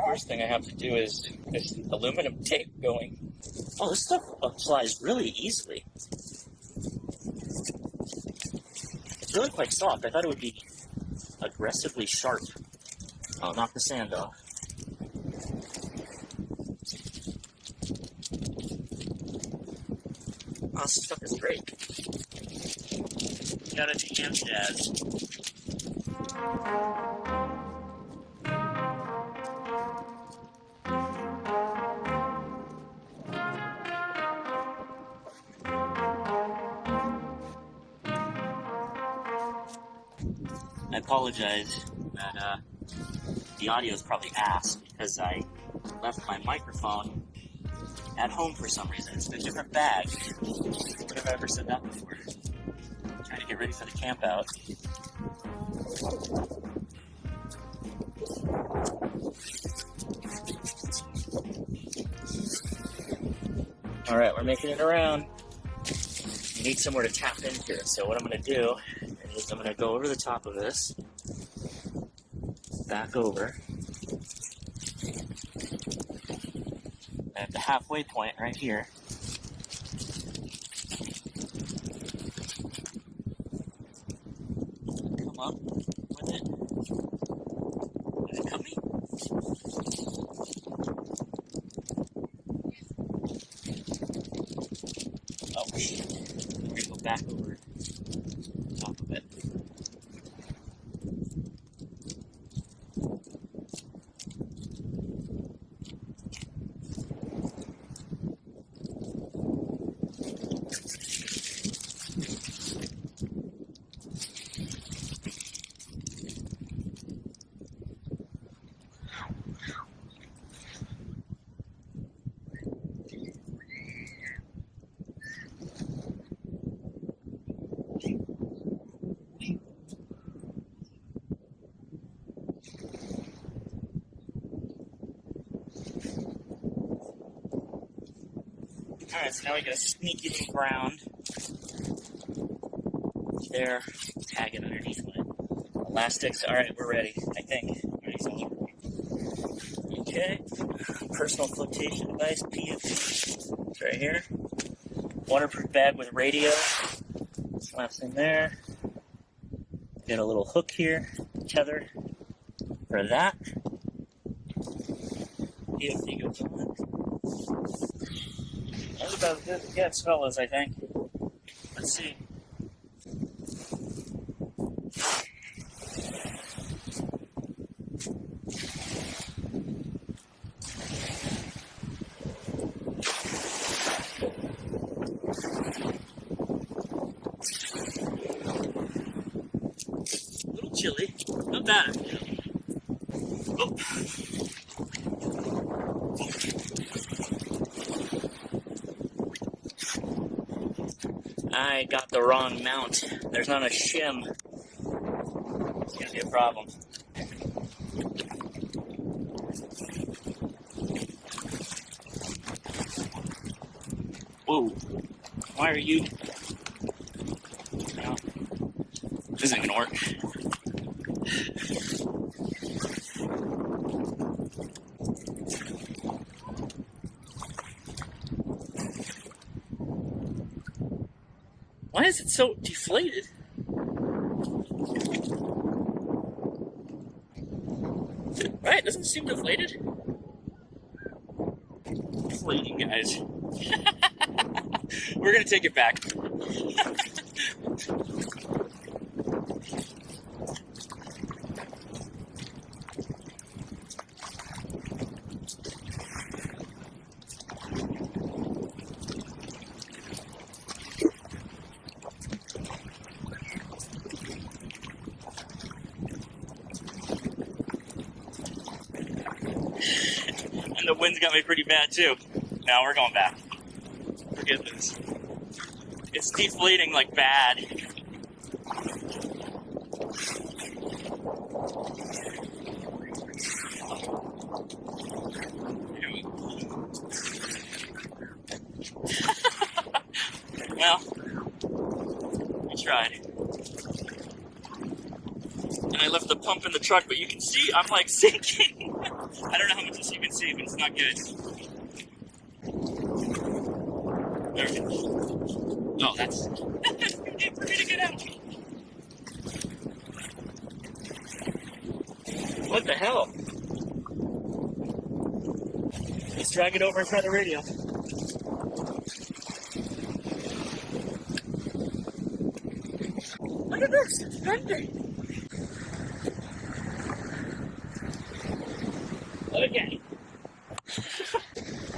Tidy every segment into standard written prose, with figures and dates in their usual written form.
First thing I have to do is this aluminum tape going. Oh, this stuff applies really easily. It's really quite soft. I thought it would be aggressively sharp. I'll knock the sand off. Oh, this stuff is great. Got it to hand jazz. I apologize that the audio is probably ass because I left my microphone at home for some reason. It's in a different bag. What have I ever said that before? I'm trying to get ready for the camp out. Alright, we're making it around. We need somewhere to tap into, so what I'm going to do is I'm going to go over the top of this, back over, at the halfway point right here. Come on with it. Is it coming? Oh, we're going to go back over top of it. Alright, so now we got a sneaky little ground. There, tag it underneath my elastics. Alright, we're ready, I think. Okay, personal flotation device, PFD. It's right here. Waterproof bag with radio. Slaps in there. Got a little hook here, tether for that. PFD goes on. That's about as good as it gets, fellas, I think. Let's see. A little chilly. Not bad. Oh. I got the wrong mount. There's not a shim. It's gonna be a problem. Whoa. Why are you... No. This isn't gonna work. Why is it so deflated? Right, it doesn't seem deflated. Deflating, guys. We're gonna take it back. And the wind's got me pretty bad too. Now we're going back. Forget this. It's deflating like bad. Well, I tried. And I left the pump in the truck, but you can see I'm like sinking. I don't know how much this you can see, but it's not good. There we go. Oh, that's good for me to get out. What the hell? Let's drag it over and try the radio. Look at this, it's bending. Okay.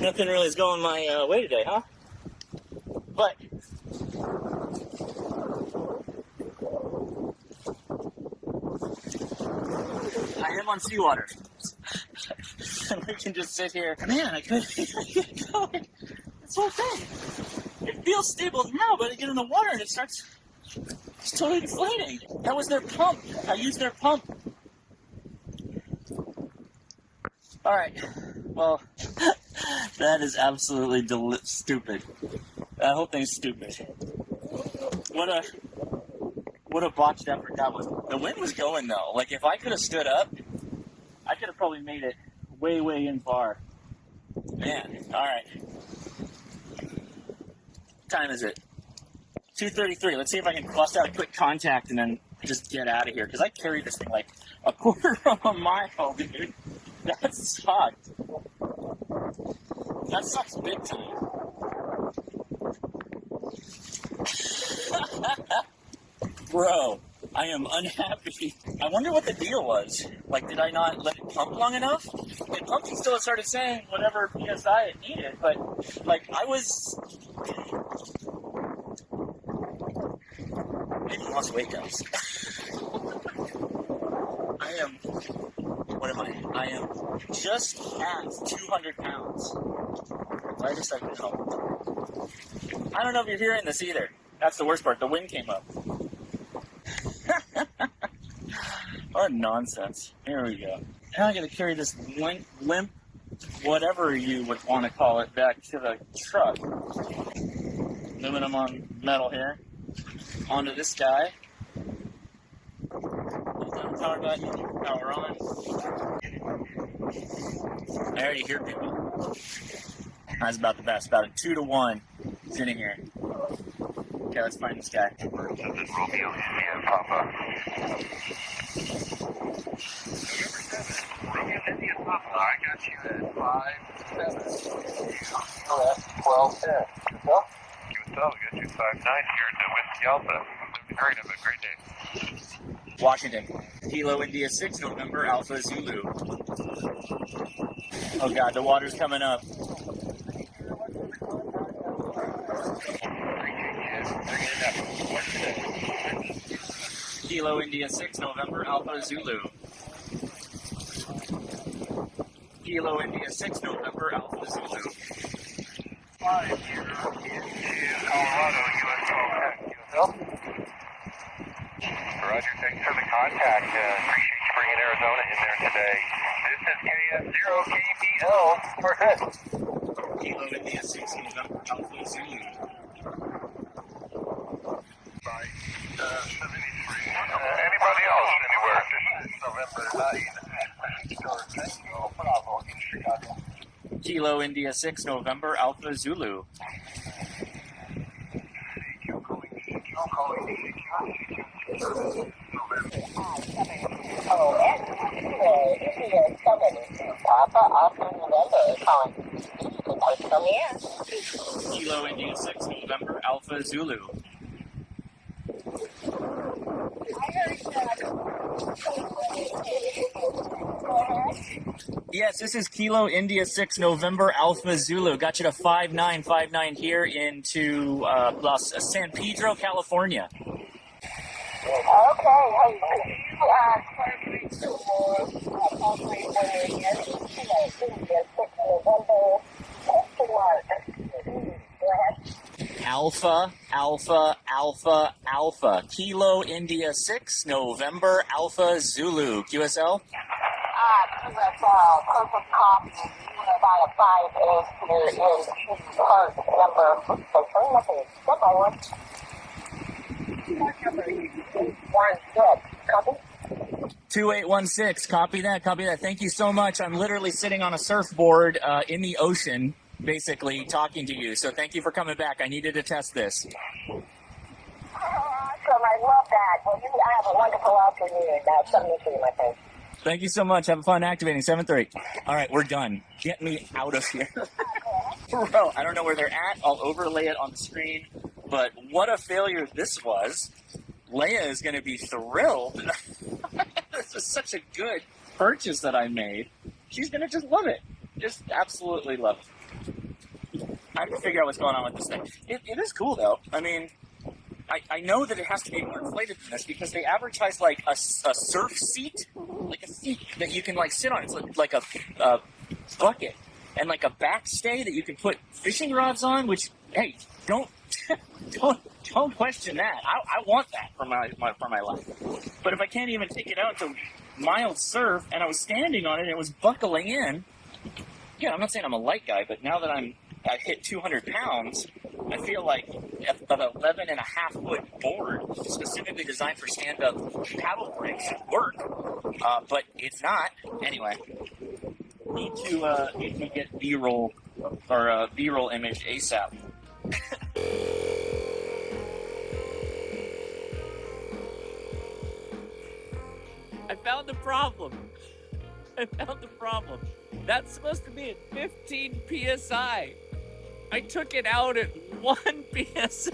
Nothing really is going my way today, huh? But I am on seawater. And we can just sit here. Man, I couldn't get going. This whole thing. It feels stable now, but I get in the water and it's totally deflating. That was their pump. I used their pump. Alright. Well, that is absolutely stupid. That whole thing's stupid. What a botched effort that was. The wind was going though. Like if I could have stood up, I could have probably made it way in far. Man, alright. What time is it? 2:33. Let's see if I can bust out a quick contact and then just get out of here. Because I carried this thing like a quarter of a mile, dude. That sucked. That sucks big time. Bro, I am unhappy. I wonder what the deal was. Like, did I not let it pump long enough? It pumped and still started saying whatever PSI it needed, but, like, I was... Maybe lost weight, guys. I am... What am I? I am just at 200 pounds. Lightest I can help. I don't know if you're hearing this either. That's the worst part. The wind came up. What nonsense. Here we go. Now I gotta carry this limp, whatever you would want to call it, back to the truck. Aluminum on metal here. Onto this guy. Hold down the power button. Power on. I already hear people. That's about the best. About a 2-to-1 sitting here. Okay, let's find this guy. Romeo India Papa. Romeo India Papa. I got you at 5-7. Oh, that's 12-10. Yourself? Yourself. Got you 5-9 here at the Whiskey Alpha. Great, have a great day. Washington. Kilo India 6 November Alpha Zulu. Oh god, the water's coming up. Kilo India 6 November Alpha Zulu. Kilo India 6 November Alpha Zulu. 5 here in Colorado, US 12 yourself? Roger, thanks for the contact. Appreciate you bringing Arizona in there today. This is KF0KBL. Go ahead. Kilo India 6 November Alpha Zulu. By 73. Anybody else anywhere? This is November 9. Tango Bravo in Chicago. Kilo India 6 November Alpha Zulu. Kilo India 6 November Alpha Zulu. Yes, this is Kilo India 6 November Alpha Zulu. Got you to 5959 here into San Pedro, California. Okay, Alpha, Alpha, Alpha, Alpha. Kilo India 6 November Alpha Zulu. QSL? QSL, perfect copy. by a 5 is here in part number. So turn up and step by one. Part number 16. Copy? 2816, copy that, copy that. Thank you so much. I'm literally sitting on a surfboard in the ocean, basically talking to you. So thank you for coming back. I needed to test this. Awesome, I love that. Well, you have a wonderful afternoon. Something to you, my friend. Thank you so much. Have fun activating 7-3. All right, we're done. Get me out of here. Bro, I don't know where they're at. I'll overlay it on the screen. But what a failure this was. Leia is going to be thrilled. This is such a good purchase that I made. She's going to just love it. Just absolutely love it. I have to figure out what's going on with this thing. It is cool, though. I mean, I know that it has to be more inflated than this because they advertise like a surf seat, like a seat that you can like sit on. It's like a bucket and like a backstay that you can put fishing rods on. Which, hey, don't question that. I want that for my life. But if I can't even take it out to mild surf and I was standing on it and it was buckling in, yeah, I'm not saying I'm a light guy, but now that I hit 200 pounds, I feel like an 11.5-foot board specifically designed for stand-up paddle boarding should work, but it's not. Anyway, need to get B-roll or B-roll image ASAP. I found the problem. That's supposed to be at 15 psi. I took it out at 1 psi.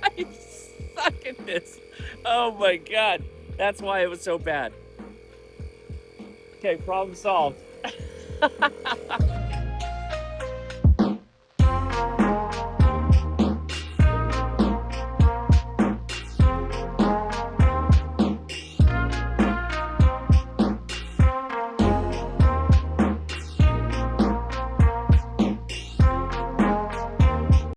I suck at this. Oh my god. That's why it was so bad. Okay, problem solved.